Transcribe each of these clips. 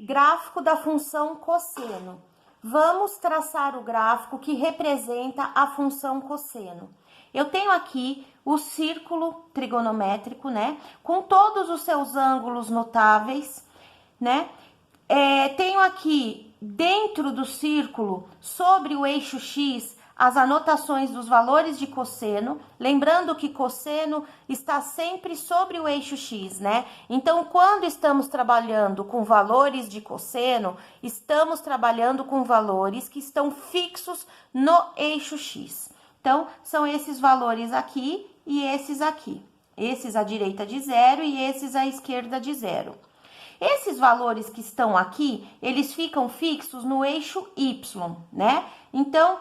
Gráfico da função cosseno. Vamos traçar o gráfico que representa a função cosseno. Eu tenho aqui o círculo trigonométrico, né? Com todos os seus ângulos notáveis, né? Tenho aqui dentro do círculo, sobre o eixo X, as anotações dos valores de cosseno, lembrando que cosseno está sempre sobre o eixo X, né? Então, quando estamos trabalhando com valores de cosseno, estamos trabalhando com valores que estão fixos no eixo X. Então, são esses valores aqui e esses aqui. Esses à direita de 0 e esses à esquerda de 0. Esses valores que estão aqui, eles ficam fixos no eixo Y, né? Então,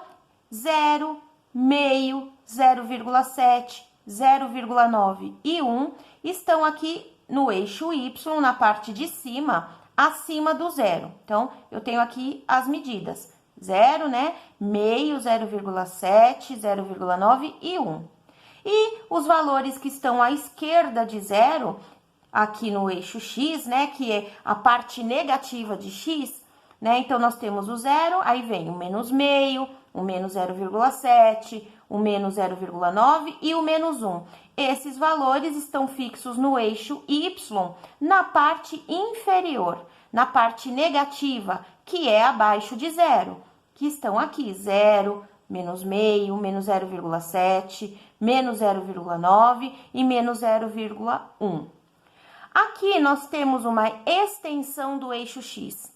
0, meio, 0,7, 0,9 e 1 estão aqui no eixo Y, na parte de cima, acima do 0. Então, eu tenho aqui as medidas. 0, né? Meio, 0,7, 0,9 e 1. E os valores que estão à esquerda de 0, aqui no eixo X, né? Que é a parte negativa de X, né? Então, nós temos o 0, aí vem o menos meio, o menos 0,7, o menos 0,9 e o menos 1. Esses valores estão fixos no eixo Y, na parte inferior, na parte negativa, que é abaixo de 0, que estão aqui 0, menos meio, menos 0,7, menos 0,9 e menos 0,1. Aqui nós temos uma extensão do eixo X.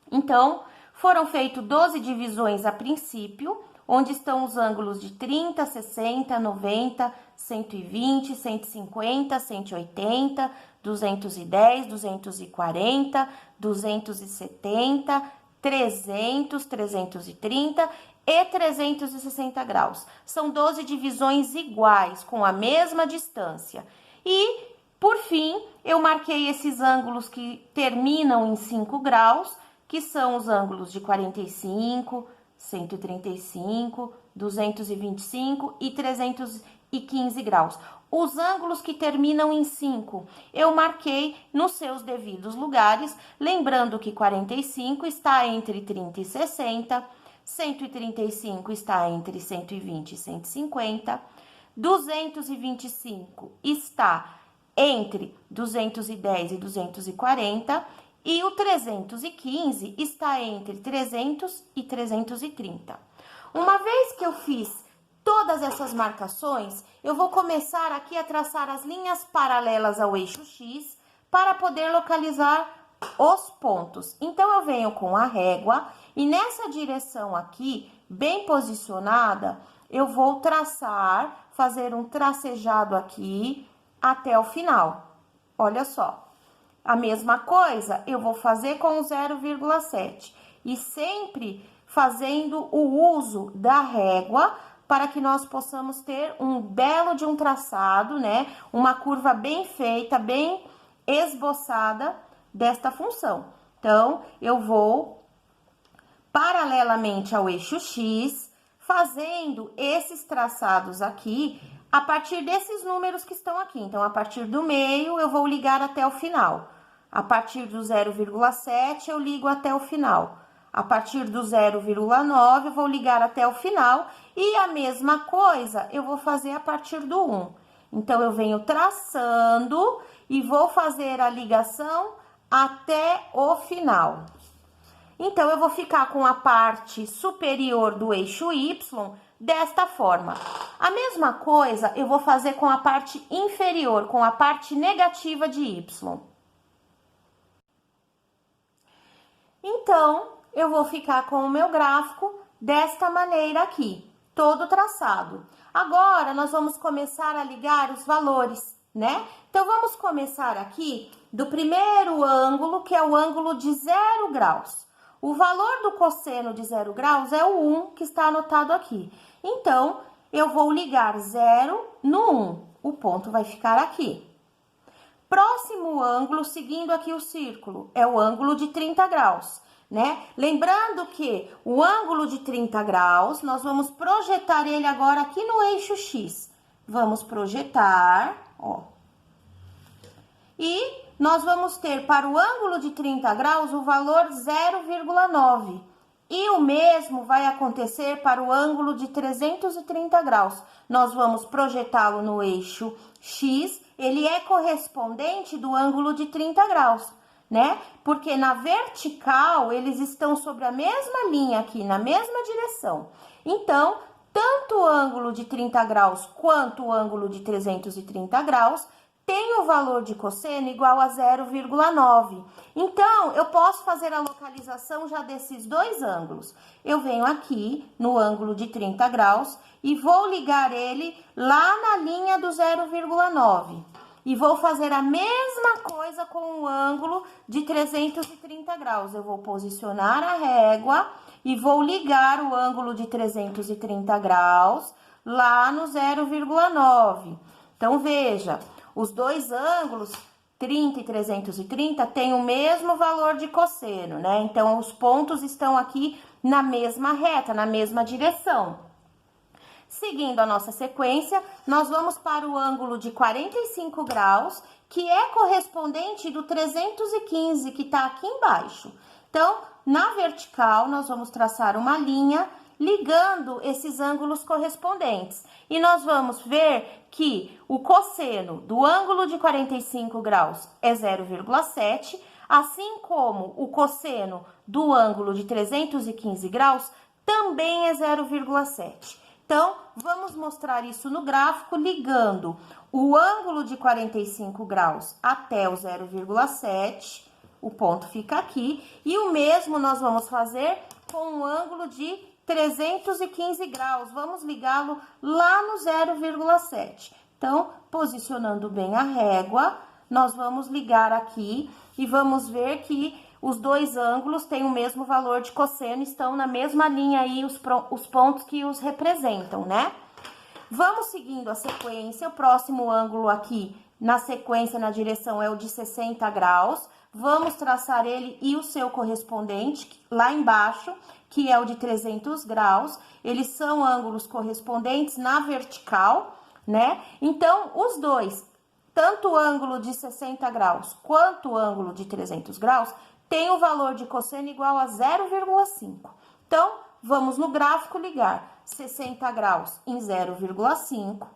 Então, foram feitas 12 divisões a princípio, onde estão os ângulos de 30, 60, 90, 120, 150, 180, 210, 240, 270, 300, 330 e 360 graus. São 12 divisões iguais, com a mesma distância. E, por fim, eu marquei esses ângulos que terminam em 5 graus, que são os ângulos de 45, 135, 225 e 315 graus. Os ângulos que terminam em 5, eu marquei nos seus devidos lugares, lembrando que 45 está entre 30 e 60, 135 está entre 120 e 150, 225 está entre 210 e 240, e o 315 está entre 300 e 330. Uma vez que eu fiz todas essas marcações, eu vou começar aqui a traçar as linhas paralelas ao eixo X para poder localizar os pontos. Então, eu venho com a régua e nessa direção aqui, bem posicionada, eu vou traçar, fazer um tracejado aqui até o final. Olha só. A mesma coisa eu vou fazer com o 0,7 e sempre fazendo o uso da régua para que nós possamos ter um belo de um traçado, né? Uma curva bem feita, bem esboçada desta função. Então, eu vou paralelamente ao eixo X, fazendo esses traçados aqui a partir desses números que estão aqui. Então, a partir do meio, eu vou ligar até o final. A partir do 0,7, eu ligo até o final. A partir do 0,9, eu vou ligar até o final. E a mesma coisa, eu vou fazer a partir do 1. Então, eu venho traçando e vou fazer a ligação até o final. Então, eu vou ficar com a parte superior do eixo Y desta forma. A mesma coisa eu vou fazer com a parte inferior, com a parte negativa de Y. Então, eu vou ficar com o meu gráfico desta maneira aqui, todo traçado. Agora, nós vamos começar a ligar os valores, né? Então, vamos começar aqui do primeiro ângulo, que é o ângulo de 0 graus. O valor do cosseno de 0 graus é o 1, que está anotado aqui. Então, eu vou ligar 0 no 1. O ponto vai ficar aqui. Próximo ângulo, seguindo aqui o círculo, é o ângulo de 30 graus, né? Lembrando que o ângulo de 30 graus, nós vamos projetar ele agora aqui no eixo X. Vamos projetar, ó. E nós vamos ter para o ângulo de 30 graus o valor 0,9. E o mesmo vai acontecer para o ângulo de 330 graus. Nós vamos projetá-lo no eixo X, ele é correspondente do ângulo de 30 graus, né? Porque na vertical, eles estão sobre a mesma linha aqui, na mesma direção. Então, tanto o ângulo de 30 graus quanto o ângulo de 330 graus tem o valor de cosseno igual a 0,9. Então, eu posso fazer a localização já desses dois ângulos. Eu venho aqui no ângulo de 30 graus e vou ligar ele lá na linha do 0,9. E vou fazer a mesma coisa com o ângulo de 330 graus. Eu vou posicionar a régua e vou ligar o ângulo de 330 graus lá no 0,9. Então, veja, os dois ângulos, 30 e 330, têm o mesmo valor de cosseno, né? Então, os pontos estão aqui na mesma reta, na mesma direção. Seguindo a nossa sequência, nós vamos para o ângulo de 45 graus, que é correspondente do 315, que está aqui embaixo. Então, na vertical, nós vamos traçar uma linha ligando esses ângulos correspondentes. E nós vamos ver que o cosseno do ângulo de 45 graus é 0,7, assim como o cosseno do ângulo de 315 graus também é 0,7. Então, vamos mostrar isso no gráfico ligando o ângulo de 45 graus até o 0,7, o ponto fica aqui, e o mesmo nós vamos fazer com o ângulo de 315 graus, vamos ligá-lo lá no 0,7. Então, posicionando bem a régua, nós vamos ligar aqui e vamos ver que os dois ângulos têm o mesmo valor de cosseno, estão na mesma linha aí os pontos que os representam, né? Vamos seguindo a sequência, o próximo ângulo aqui na sequência, na direção, é o de 60 graus. Vamos traçar ele e o seu correspondente lá embaixo, que é o de 300 graus. Eles são ângulos correspondentes na vertical, né? Então, os dois, tanto o ângulo de 60 graus quanto o ângulo de 300 graus, tem o valor de cosseno igual a 0,5. Então, vamos no gráfico ligar 60 graus em 0,5.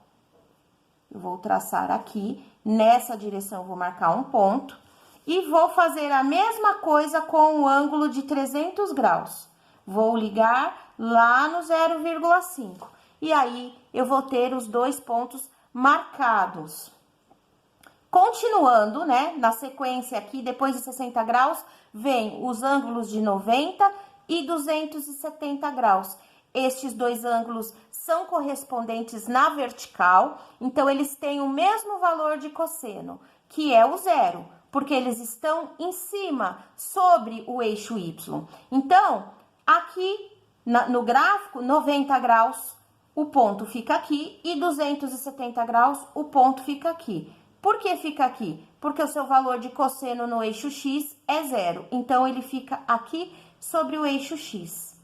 Eu vou traçar aqui, nessa direção vou marcar um ponto. E vou fazer a mesma coisa com o ângulo de 300 graus. Vou ligar lá no 0,5. E aí, eu vou ter os dois pontos marcados. Continuando, né, na sequência aqui, depois de 60 graus, vem os ângulos de 90 e 270 graus. Estes dois ângulos são correspondentes na vertical, então eles têm o mesmo valor de cosseno, que é o zero, porque eles estão em cima, sobre o eixo Y. Então, aqui no gráfico, 90 graus, o ponto fica aqui, e 270 graus, o ponto fica aqui. Por que fica aqui? Porque o seu valor de cosseno no eixo X é zero, então ele fica aqui sobre o eixo X.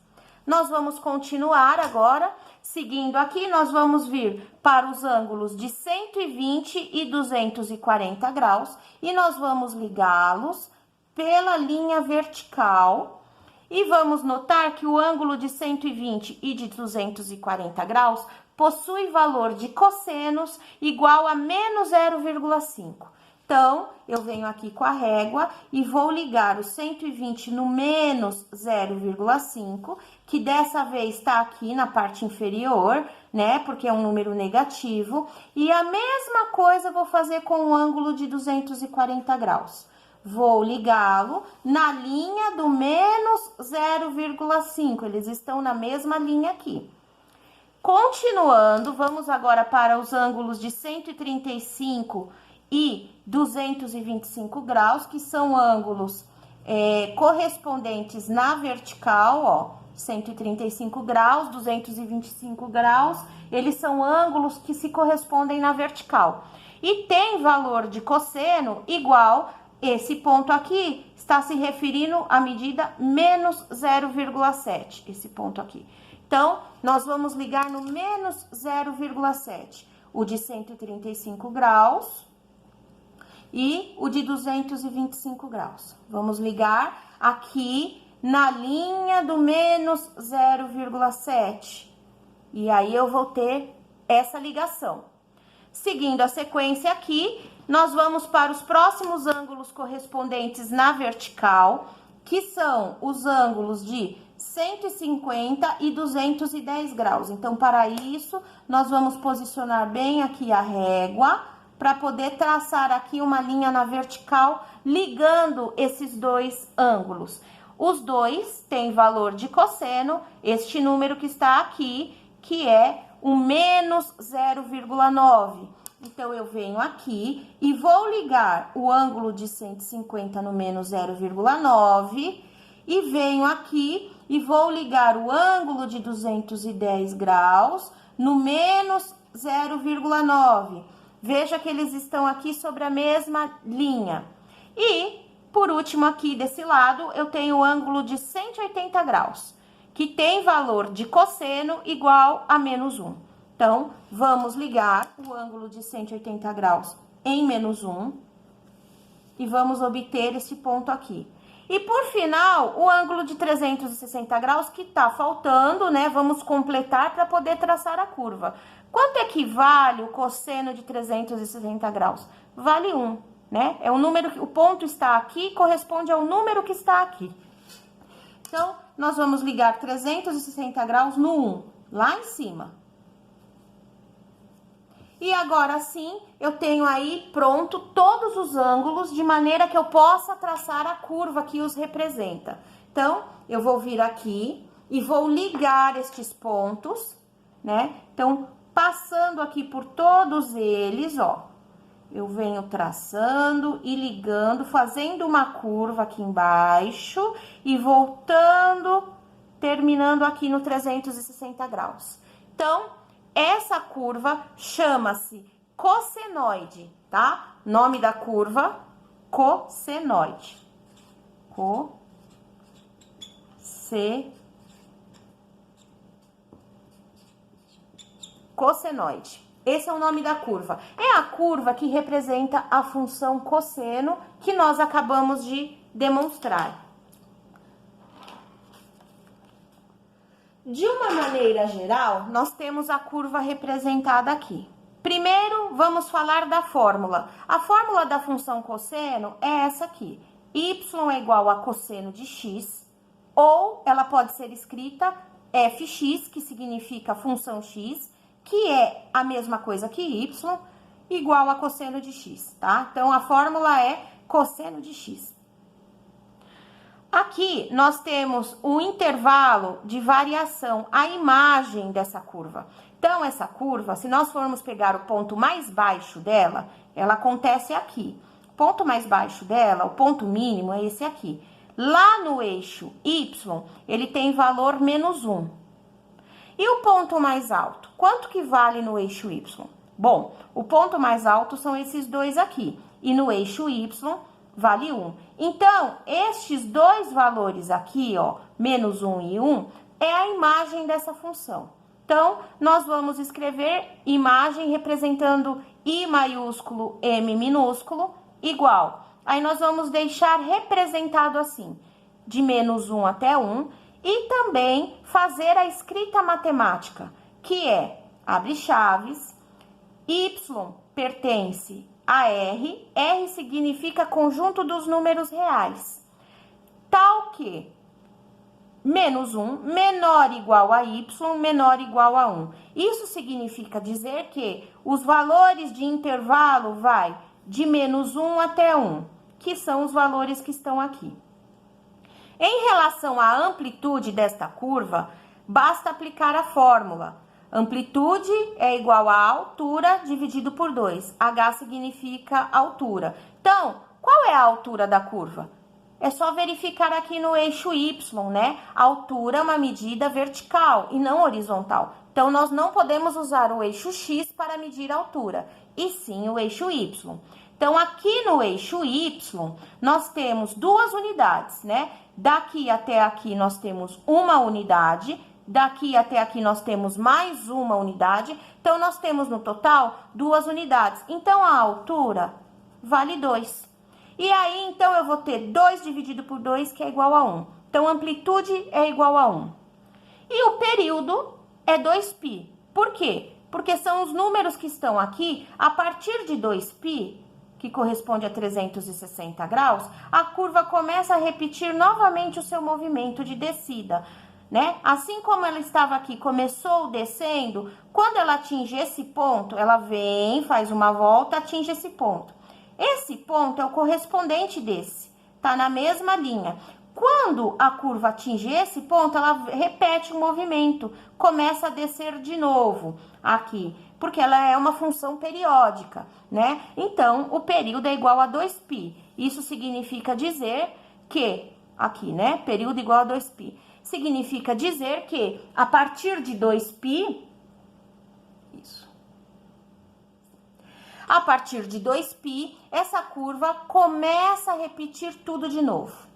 Nós vamos continuar agora, seguindo aqui, nós vamos vir para os ângulos de 120 e 240 graus, e nós vamos ligá-los pela linha vertical, e vamos notar que o ângulo de 120 e de 240 graus possui valor de cossenos igual a menos 0,5. Então, eu venho aqui com a régua e vou ligar o 120 no menos 0,5, que dessa vez está aqui na parte inferior, né? Porque é um número negativo. E a mesma coisa eu vou fazer com o ângulo de 240 graus. Vou ligá-lo na linha do menos 0,5, eles estão na mesma linha aqui. Continuando, vamos agora para os ângulos de 135 e 225 graus, que são ângulos correspondentes na vertical, ó, 135 graus, 225 graus, eles são ângulos que se correspondem na vertical. E tem valor de cosseno igual, esse ponto aqui está se referindo à medida menos 0,7, esse ponto aqui. Então, nós vamos ligar no menos 0,7, o de 135 graus, e o de 225 graus. Vamos ligar aqui na linha do menos 0,7. E aí eu vou ter essa ligação. Seguindo a sequência aqui, nós vamos para os próximos ângulos correspondentes na vertical, que são os ângulos de 150 e 210 graus. Então, para isso, nós vamos posicionar bem aqui a régua, para poder traçar aqui uma linha na vertical, ligando esses dois ângulos. Os dois têm valor de cosseno, este número que está aqui, que é o menos 0,9. Então, eu venho aqui e vou ligar o ângulo de 150 no menos 0,9 e venho aqui e vou ligar o ângulo de 210 graus no menos 0,9. Veja que eles estão aqui sobre a mesma linha. E, por último, aqui desse lado, eu tenho o ângulo de 180 graus, que tem valor de cosseno igual a menos 1. Então, vamos ligar o ângulo de 180 graus em menos 1 e vamos obter esse ponto aqui. E, por final, o ângulo de 360 graus que tá faltando, né? Vamos completar para poder traçar a curva. Quanto equivale o cosseno de 360 graus? Vale 1, né? É o número, o ponto está aqui, corresponde ao número que está aqui. Então, nós vamos ligar 360 graus no 1, lá em cima. E agora sim, eu tenho aí pronto todos os ângulos, de maneira que eu possa traçar a curva que os representa. Então, eu vou vir aqui e vou ligar estes pontos, né? Então, passando aqui por todos eles, ó, eu venho traçando e ligando, fazendo uma curva aqui embaixo e voltando, terminando aqui no 360 graus. Então, essa curva chama-se cossenoide, tá? Nome da curva, cossenoide. Cossenoide. Esse é o nome da curva. É a curva que representa a função cosseno que nós acabamos de demonstrar. De uma maneira geral, nós temos a curva representada aqui. Primeiro, vamos falar da fórmula. A fórmula da função cosseno é essa aqui. Y é igual a cosseno de x, ou ela pode ser escrita fx, que significa função x, que é a mesma coisa que y, igual a cosseno de x, tá? Então, a fórmula é cosseno de x. Aqui, nós temos o intervalo de variação, a imagem dessa curva. Então, essa curva, se nós formos pegar o ponto mais baixo dela, ela acontece aqui. O ponto mais baixo dela, o ponto mínimo, é esse aqui. Lá no eixo y, ele tem valor menos 1. E o ponto mais alto? Quanto que vale no eixo y? Bom, o ponto mais alto são esses dois aqui. E no eixo y, vale 1. Então, estes dois valores aqui, ó, menos 1 e 1, é a imagem dessa função. Então, nós vamos escrever imagem representando I maiúsculo, M minúsculo, igual. Aí, nós vamos deixar representado assim, de menos 1 até 1, e também fazer a escrita matemática, que é, abre chaves, Y pertence a R, R significa conjunto dos números reais, tal que menos 1 menor igual a Y menor igual a 1. Isso significa dizer que os valores de intervalo vai de menos 1 até 1, que são os valores que estão aqui. Em relação à amplitude desta curva, basta aplicar a fórmula. Amplitude é igual a altura dividido por 2. H significa altura. Então, qual é a altura da curva? É só verificar aqui no eixo Y, né? A altura é uma medida vertical e não horizontal. Então, nós não podemos usar o eixo X para medir a altura, e sim o eixo Y. Então, aqui no eixo Y, nós temos duas unidades, né? Daqui até aqui nós temos uma unidade, daqui até aqui nós temos mais uma unidade, então nós temos no total 2 unidades. Então, a altura vale 2. E aí, então, eu vou ter 2 dividido por 2, que é igual a 1. Então, amplitude é igual a 1. E o período é 2π. Por quê? Porque são os números que estão aqui, a partir de 2π, que corresponde a 360 graus, a curva começa a repetir novamente o seu movimento de descida, né? Assim como ela estava aqui, começou descendo, quando ela atinge esse ponto, ela vem, faz uma volta, atinge esse ponto. Esse ponto é o correspondente desse, tá na mesma linha. Quando a curva atinge esse ponto, ela repete o movimento, começa a descer de novo aqui, porque ela é uma função periódica, né? Então, o período é igual a 2π. Isso significa dizer que, aqui, né? Período igual a 2π. Significa dizer que, a partir de 2π, a partir de 2π, essa curva começa a repetir tudo de novo.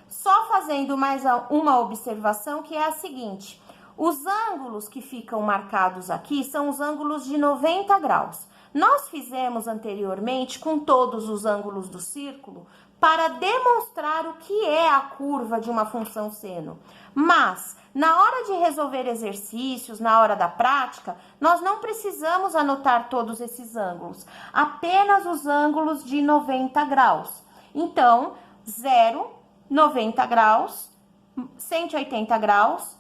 Só fazendo mais uma observação, que é a seguinte: os ângulos que ficam marcados aqui são os ângulos de 90 graus. Nós fizemos anteriormente com todos os ângulos do círculo para demonstrar o que é a curva de uma função seno. Mas, na hora de resolver exercícios, na hora da prática, nós não precisamos anotar todos esses ângulos, apenas os ângulos de 90 graus. Então, 0, 90 graus, 180 graus,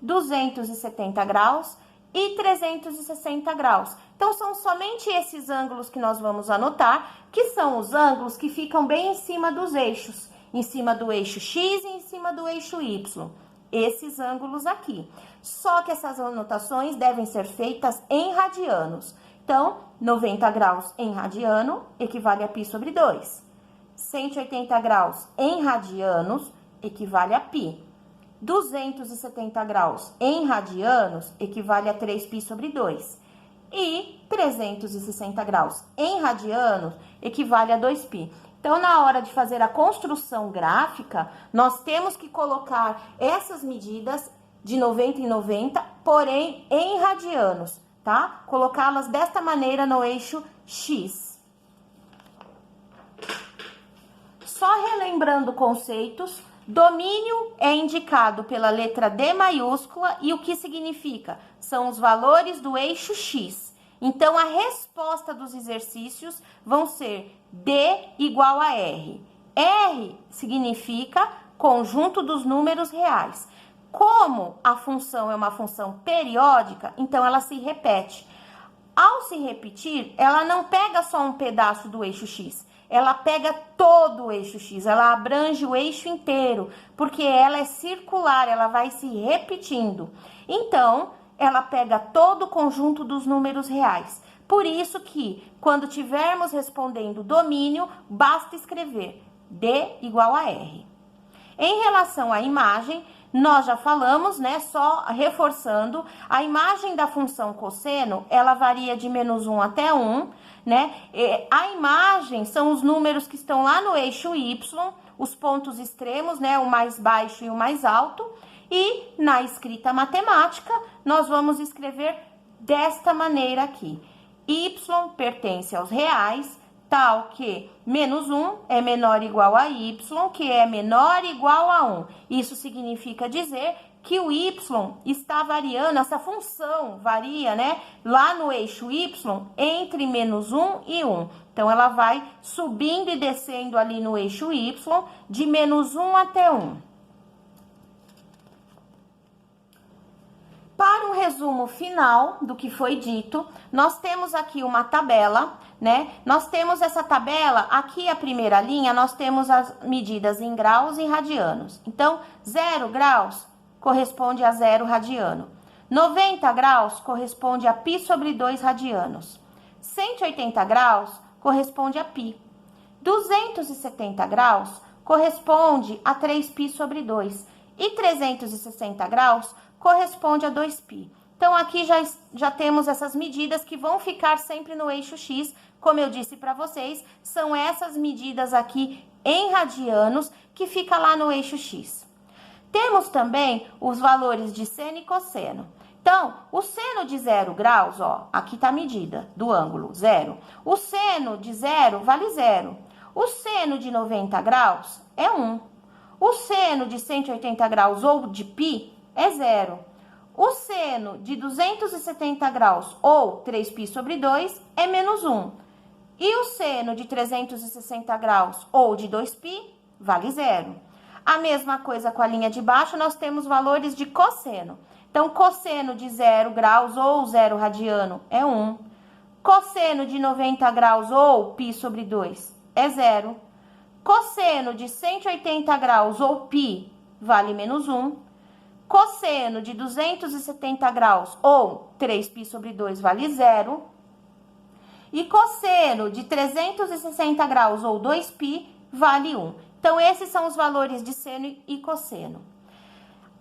270 graus e 360 graus. Então, são somente esses ângulos que nós vamos anotar, que são os ângulos que ficam bem em cima dos eixos, em cima do eixo X e em cima do eixo Y. Esses ângulos aqui. Só que essas anotações devem ser feitas em radianos. Então, 90 graus em radiano equivale a π sobre 2. 180 graus em radianos equivale a π. 270 graus em radianos equivale a 3π sobre 2. E 360 graus em radianos equivale a 2π. Então, na hora de fazer a construção gráfica, nós temos que colocar essas medidas de 90 em 90, porém em radianos, tá? Colocá-las desta maneira no eixo X. Só relembrando conceitos, domínio é indicado pela letra D maiúscula e o que significa? São os valores do eixo X. Então, a resposta dos exercícios vão ser D igual a R. R significa conjunto dos números reais. Como a função é uma função periódica, então ela se repete. Ao se repetir, ela não pega só um pedaço do eixo X, ela pega todo o eixo X, ela abrange o eixo inteiro, porque ela é circular, ela vai se repetindo. Então, ela pega todo o conjunto dos números reais. Por isso que, quando tivermos respondendo domínio, basta escrever D igual a R. Em relação à imagem, nós já falamos, né, só reforçando, a imagem da função cosseno, ela varia de -1 até 1, né? A imagem são os números que estão lá no eixo Y, os pontos extremos, né, o mais baixo e o mais alto, e na escrita matemática, nós vamos escrever desta maneira aqui. Y pertence aos reais, tal que -1 é menor ou igual a Y, que é menor ou igual a 1. Isso significa dizer que o Y está variando, essa função varia, né, lá no eixo Y entre -1 e 1. Então, ela vai subindo e descendo ali no eixo Y de -1 até 1. Para um resumo final do que foi dito, nós temos aqui uma tabela, né? Nós temos essa tabela, aqui a primeira linha, nós temos as medidas em graus e radianos. Então, 0 graus corresponde a 0 radiano. 90 graus corresponde a π sobre 2 radianos. 180 graus corresponde a π. 270 graus corresponde a 3π sobre 2. E 360 graus corresponde a 2π. Então, aqui já temos essas medidas que vão ficar sempre no eixo X. Como eu disse para vocês, são essas medidas aqui em radianos que fica lá no eixo X. Temos também os valores de seno e cosseno. Então, o seno de 0 graus, ó, aqui tá a medida do ângulo, 0. O seno de 0 vale 0. O seno de 90 graus é 1. O seno de 180 graus ou de π é 0. O seno de 270 graus ou 3π sobre 2 é menos 1. E o seno de 360 graus ou de 2π vale 0. A mesma coisa com a linha de baixo, nós temos valores de cosseno. Então, cosseno de 0 graus ou 0 radiano é 1. Cosseno de 90 graus ou π sobre 2 é 0. Cosseno de 180 graus ou π vale menos 1. Cosseno de 270 graus ou 3π sobre 2 vale 0. E cosseno de 360 graus ou 2π vale 1. Então, esses são os valores de seno e cosseno.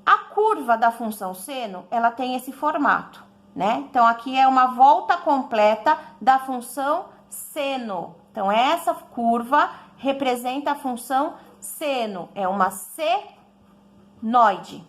A curva da função seno, ela tem esse formato, né? Então, aqui é uma volta completa da função seno. Então, essa curva representa a função seno, é uma senoide.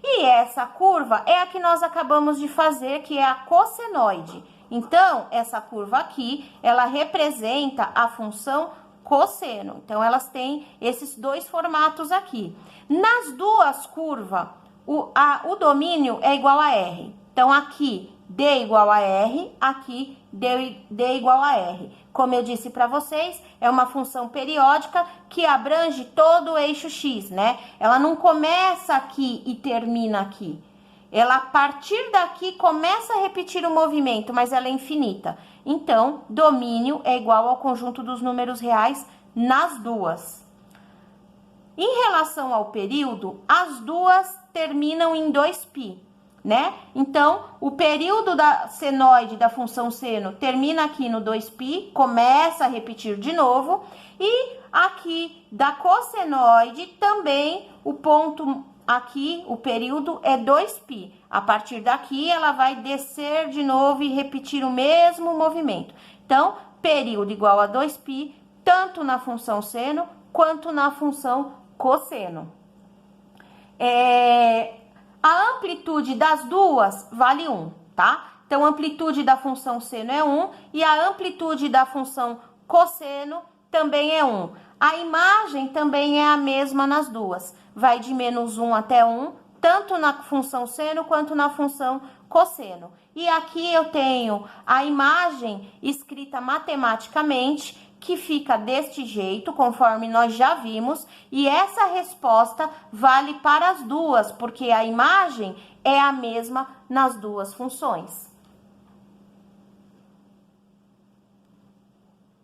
E essa curva é a que nós acabamos de fazer, que é a cossenoide. Então, essa curva aqui, ela representa a função cosseno. Então, elas têm esses dois formatos aqui. Nas duas curvas, o domínio é igual a R. Então, aqui, D igual a R, aqui, D igual a R. Como eu disse para vocês, é uma função periódica que abrange todo o eixo X, né? Ela não começa aqui e termina aqui. Ela, a partir daqui, começa a repetir o movimento, mas ela é infinita. Então, domínio é igual ao conjunto dos números reais nas duas. Em relação ao período, as duas terminam em 2π, né? Então, o período da senoide da função seno termina aqui no 2π, começa a repetir de novo. E aqui da cossenoide também o ponto aqui, o período é 2π. A partir daqui, ela vai descer de novo e repetir o mesmo movimento. Então, período igual a 2π, tanto na função seno quanto na função cosseno. A amplitude das duas vale 1, tá? Então, a amplitude da função seno é 1 e a amplitude da função cosseno também é 1. A imagem também é a mesma nas duas. Vai de menos 1 até 1, tanto na função seno quanto na função cosseno. E aqui eu tenho a imagem escrita matematicamente, que fica deste jeito, conforme nós já vimos, e essa resposta vale para as duas, porque a imagem é a mesma nas duas funções.